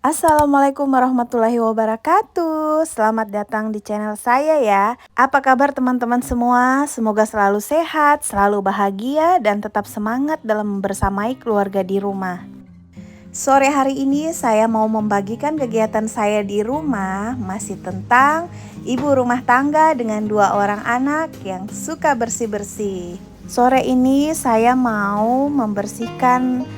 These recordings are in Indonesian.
Assalamualaikum warahmatullahi wabarakatuh. Selamat datang di channel saya ya. Apa kabar teman-teman semua? Semoga selalu sehat, selalu bahagia, dan tetap semangat dalam membersamai keluarga di rumah. Sore hari ini saya mau membagikan kegiatan saya di rumah masih tentang ibu rumah tangga dengan 2 orang anak yang suka bersih-bersih. Sore ini saya mau membersihkan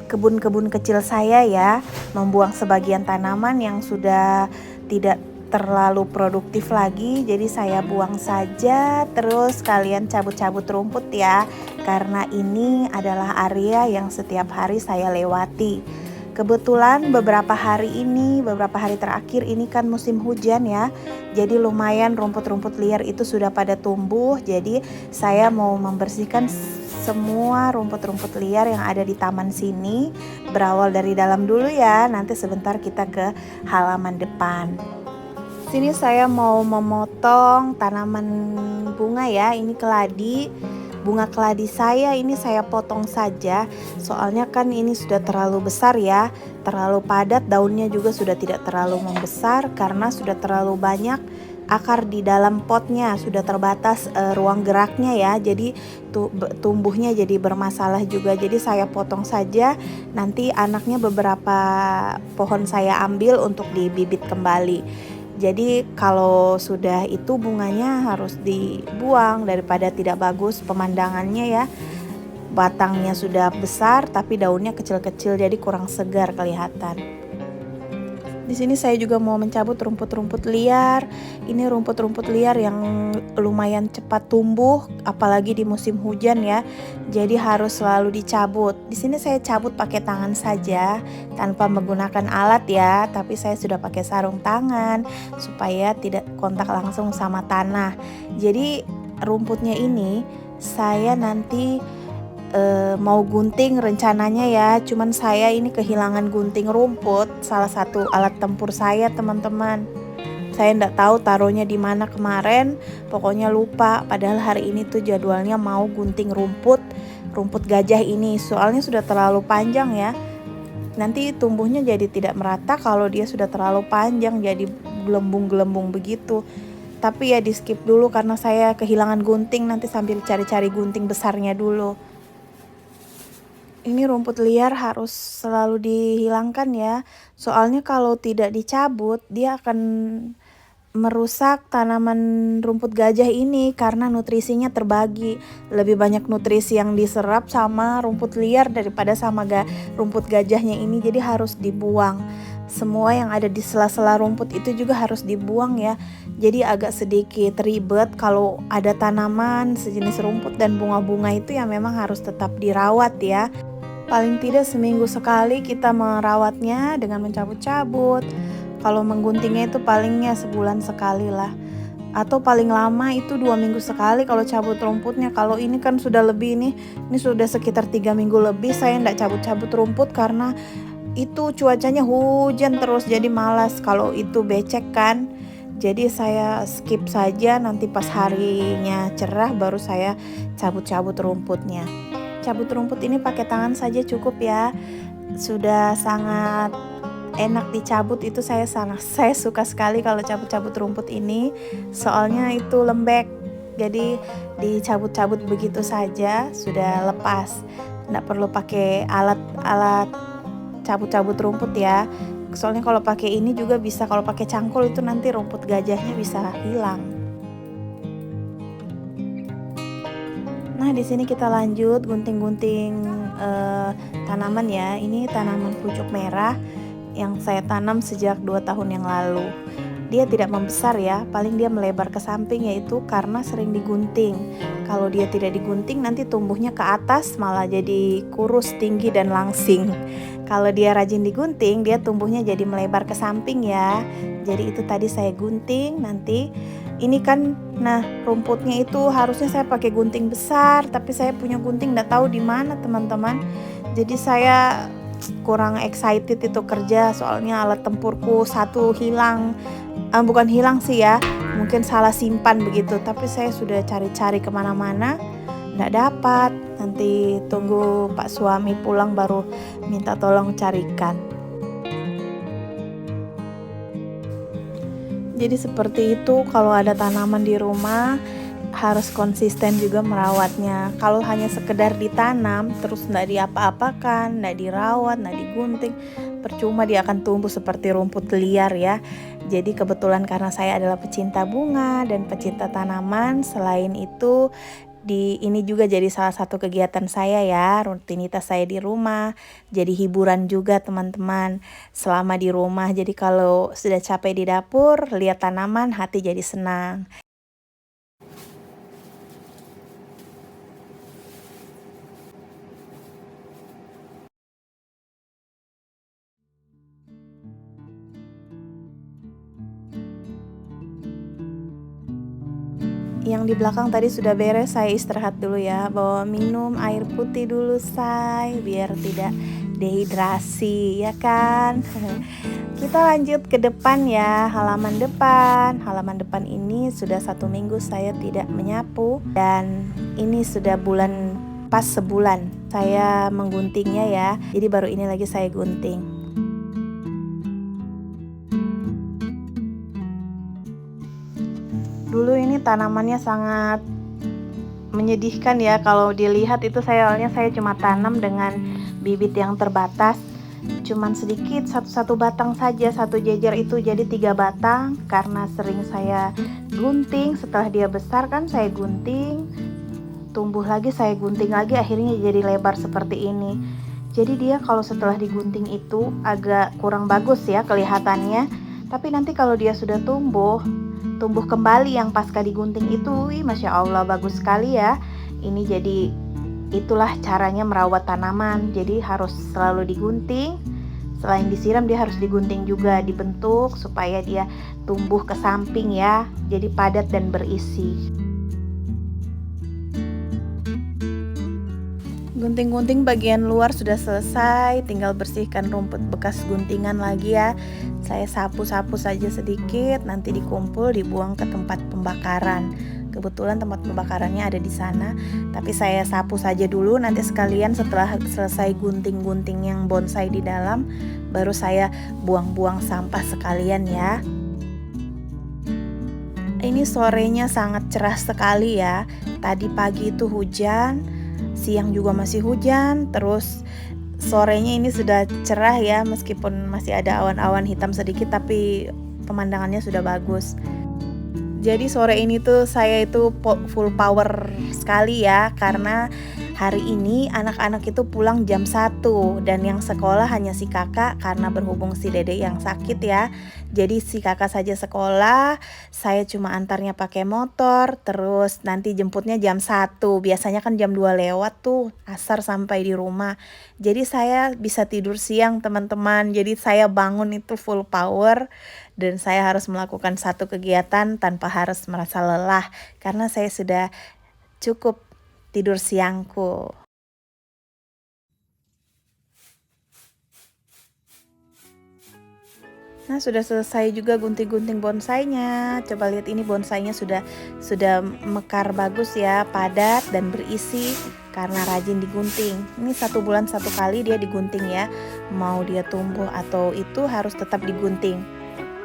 kebun-kebun kecil saya ya, membuang sebagian tanaman yang sudah tidak terlalu produktif lagi, jadi saya buang saja. Terus kalian cabut-cabut rumput ya, karena ini adalah area yang setiap hari saya lewati. Kebetulan beberapa hari terakhir ini kan musim hujan ya, jadi lumayan rumput-rumput liar itu sudah pada tumbuh. Jadi saya mau membersihkan semua rumput-rumput liar yang ada di taman sini. Berawal dari dalam dulu ya, nanti sebentar kita ke halaman depan. Sini saya mau memotong tanaman bunga ya, ini keladi. Bunga keladi saya ini saya potong saja, soalnya kan ini sudah terlalu besar ya, terlalu padat, daunnya juga sudah tidak terlalu membesar karena sudah terlalu banyak akar di dalam potnya, sudah terbatas ruang geraknya ya, jadi tumbuhnya jadi bermasalah juga. Jadi saya potong saja, nanti anaknya beberapa pohon saya ambil untuk dibibit kembali. Jadi kalau sudah itu bunganya harus dibuang daripada tidak bagus pemandangannya ya. Batangnya sudah besar tapi daunnya kecil-kecil, jadi kurang segar kelihatan. Di sini saya juga mau mencabut rumput-rumput liar. Ini rumput-rumput liar yang lumayan cepat tumbuh, apalagi di musim hujan ya. Jadi harus selalu dicabut. Di sini saya cabut pakai tangan saja, tanpa menggunakan alat ya. Tapi saya sudah pakai sarung tangan supaya tidak kontak langsung sama tanah. Jadi rumputnya ini saya nanti mau gunting rencananya ya, cuman saya ini kehilangan gunting rumput, salah satu alat tempur saya teman-teman. Saya enggak tahu taruhnya di mana kemarin, pokoknya lupa. Padahal hari ini tuh jadwalnya mau gunting rumput gajah ini, soalnya sudah terlalu panjang ya. Nanti tumbuhnya jadi tidak merata kalau dia sudah terlalu panjang, jadi gelembung-gelembung begitu. Tapi ya di skip dulu karena saya kehilangan gunting, nanti sambil cari-cari gunting besarnya dulu. Ini rumput liar harus selalu dihilangkan ya, soalnya kalau tidak dicabut dia akan merusak tanaman rumput gajah ini karena nutrisinya terbagi. Lebih banyak nutrisi yang diserap sama rumput liar daripada sama rumput gajahnya ini, jadi harus dibuang. Semua yang ada di sela-sela rumput itu juga harus dibuang ya. Jadi agak sedikit ribet kalau ada tanaman sejenis rumput dan bunga-bunga itu ya, memang harus tetap dirawat ya. Paling tidak seminggu sekali kita merawatnya dengan mencabut-cabut. Kalau mengguntingnya itu palingnya sebulan sekali lah. Atau paling lama itu 2 minggu sekali kalau cabut rumputnya. Kalau ini kan sudah lebih nih. Ini sudah sekitar 3 minggu lebih saya enggak cabut-cabut rumput karena itu cuacanya hujan terus, jadi malas kalau itu becek kan. Jadi saya skip saja, nanti pas harinya cerah baru saya cabut-cabut rumputnya. Cabut rumput ini pakai tangan saja cukup ya. Sudah sangat enak dicabut, itu saya suka sekali kalau cabut-cabut rumput ini. Soalnya itu lembek. Jadi dicabut-cabut begitu saja sudah lepas. Nggak perlu pakai alat cabut-cabut rumput ya. Soalnya kalau pakai ini juga bisa, kalau pakai cangkul itu nanti rumput gajahnya bisa hilang. Nah, di sini kita lanjut gunting-gunting tanaman ya. Ini tanaman pucuk merah yang saya tanam sejak 2 tahun yang lalu. Dia tidak membesar ya, paling dia melebar ke samping, yaitu karena sering digunting. Kalau dia tidak digunting nanti tumbuhnya ke atas malah jadi kurus, tinggi dan langsing. Kalau dia rajin digunting, dia tumbuhnya jadi melebar ke samping ya. Jadi itu tadi saya gunting. Nanti ini kan, nah rumputnya itu harusnya saya pakai gunting besar, tapi saya punya gunting nggak tahu di mana teman-teman. Jadi saya kurang excited itu kerja, soalnya alat tempurku satu hilang. Bukan hilang sih ya, mungkin salah simpan begitu. Tapi saya sudah cari-cari kemana-mana, nggak dapat. Nanti tunggu Pak suami pulang baru minta tolong carikan. Jadi seperti itu, kalau ada tanaman di rumah harus konsisten juga merawatnya. Kalau hanya sekedar ditanam terus nggak diapa-apakan, nggak dirawat, nggak digunting, percuma dia akan tumbuh seperti rumput liar ya. Jadi kebetulan karena saya adalah pecinta bunga dan pecinta tanaman, selain itu ini juga jadi salah satu kegiatan saya ya, rutinitas saya di rumah. Jadi hiburan juga teman-teman selama di rumah. Jadi kalau sudah capek di dapur, lihat tanaman, hati jadi senang. Yang di belakang tadi sudah beres, saya istirahat dulu ya, bawa minum air putih dulu say, biar tidak dehidrasi ya kan. Kita lanjut ke depan ya, halaman depan. Halaman depan ini sudah 1 minggu saya tidak menyapu, dan ini sudah pas sebulan saya mengguntingnya ya, jadi baru ini lagi saya gunting. Dulu ini tanamannya sangat menyedihkan ya, kalau dilihat itu saya cuma tanam dengan bibit yang terbatas, cuman sedikit, satu batang saja, satu jejer itu jadi 3 batang. Karena sering saya gunting, setelah dia besar kan saya gunting, tumbuh lagi, saya gunting lagi, akhirnya jadi lebar seperti ini. Jadi dia kalau setelah digunting itu agak kurang bagus ya kelihatannya, tapi nanti kalau dia sudah tumbuh kembali yang pasca digunting itu, Masya Allah bagus sekali ya. Ini jadi itulah caranya merawat tanaman, jadi harus selalu digunting. Selain disiram, dia harus digunting juga, dibentuk supaya dia tumbuh ke samping ya, jadi padat dan berisi. Gunting-gunting bagian luar sudah selesai, tinggal bersihkan rumput bekas guntingan lagi ya. Saya sapu-sapu saja sedikit, nanti dikumpul dibuang ke tempat pembakaran. Kebetulan tempat pembakarannya ada di sana, tapi saya sapu saja dulu, nanti sekalian setelah selesai gunting-gunting yang bonsai di dalam, baru saya buang-buang sampah sekalian ya. Ini sorenya sangat cerah sekali ya. Tadi pagi itu hujan, siang juga masih hujan, terus sorenya ini sudah cerah ya, meskipun masih ada awan-awan hitam sedikit, tapi pemandangannya sudah bagus. Jadi sore ini tuh saya itu full power sekali ya, karena hari ini anak-anak itu pulang jam 1 dan yang sekolah hanya si kakak karena berhubung si dede yang sakit ya. Jadi si kakak saja sekolah, saya cuma antarnya pakai motor, terus nanti jemputnya jam 1. Biasanya kan jam 2 lewat tuh, asar sampai di rumah. Jadi saya bisa tidur siang teman-teman, jadi saya bangun itu full power. Dan saya harus melakukan satu kegiatan tanpa harus merasa lelah, karena saya sudah cukup tidur siangku. Nah, sudah selesai juga gunting-gunting bonsainya. Coba lihat, ini bonsainya sudah mekar bagus ya, padat dan berisi karena rajin digunting. Ini 1 bulan 1 kali dia digunting ya. Mau dia tumbuh atau itu harus tetap digunting.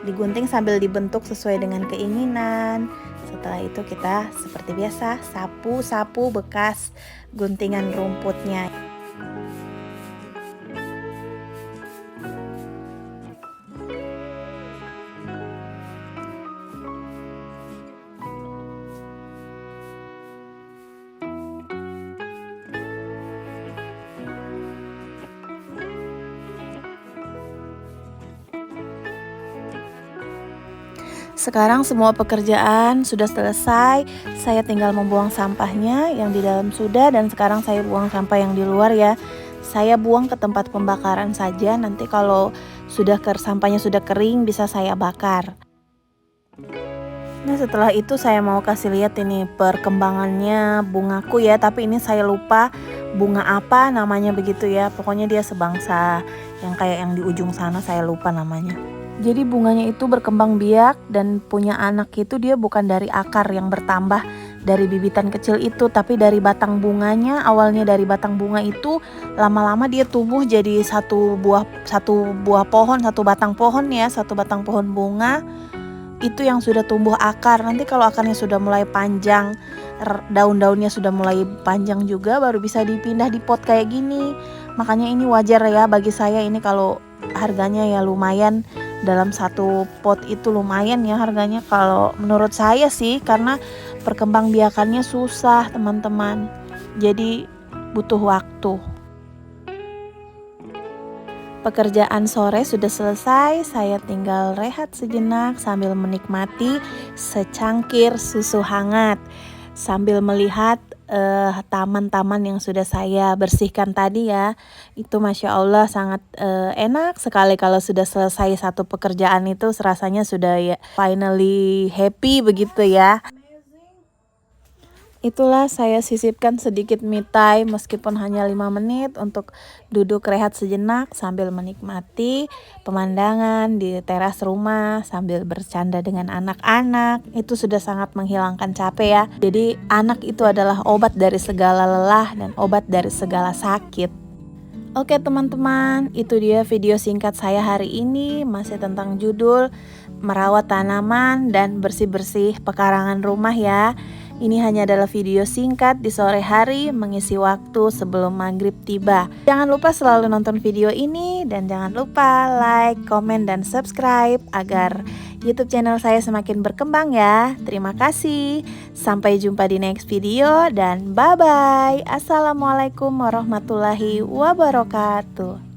Digunting sambil dibentuk sesuai dengan keinginan. Setelah itu kita seperti biasa sapu-sapu bekas guntingan rumputnya. Sekarang semua pekerjaan sudah selesai, saya tinggal membuang sampahnya, yang di dalam sudah, dan sekarang saya buang sampah yang di luar ya. Saya buang ke tempat pembakaran saja, nanti kalau sampahnya sudah kering bisa saya bakar. Nah, setelah itu saya mau kasih lihat ini perkembangannya bungaku ya, tapi ini saya lupa bunga apa namanya begitu ya. Pokoknya dia sebangsa yang kayak yang di ujung sana, saya lupa namanya. Jadi bunganya itu berkembang biak dan punya anak itu dia bukan dari akar yang bertambah dari bibitan kecil itu, tapi dari batang bunganya. Awalnya dari batang bunga itu, lama-lama dia tumbuh jadi satu buah pohon, satu batang pohon ya, satu batang pohon bunga. itu yang sudah tumbuh akar. Nanti kalau akarnya sudah mulai panjang, daun-daunnya sudah mulai panjang juga, baru bisa dipindah di pot kayak gini. Makanya ini wajar ya bagi saya, ini kalau harganya ya lumayan, dalam satu pot itu lumayan ya harganya kalau menurut saya sih, karena perkembangbiakannya susah teman-teman, jadi butuh waktu. Pekerjaan sore sudah selesai, saya tinggal rehat sejenak sambil menikmati secangkir susu hangat, sambil melihat taman-taman yang sudah saya bersihkan tadi ya. Itu Masya Allah sangat enak sekali kalau sudah selesai satu pekerjaan itu, rasanya sudah ya finally happy begitu ya. Itulah saya sisipkan sedikit me time meskipun hanya 5 menit untuk duduk rehat sejenak sambil menikmati pemandangan di teras rumah sambil bercanda dengan anak-anak. Itu sudah sangat menghilangkan capek ya. Jadi anak itu adalah obat dari segala lelah dan obat dari segala sakit. Oke teman-teman, itu dia video singkat saya hari ini, masih tentang judul merawat tanaman dan bersih-bersih pekarangan rumah ya. Ini hanya adalah video singkat di sore hari mengisi waktu sebelum maghrib tiba. Jangan lupa selalu nonton video ini dan jangan lupa like, komen, dan subscribe agar YouTube channel saya semakin berkembang ya. Terima kasih. Sampai jumpa di next video dan bye-bye. Assalamualaikum warahmatullahi wabarakatuh.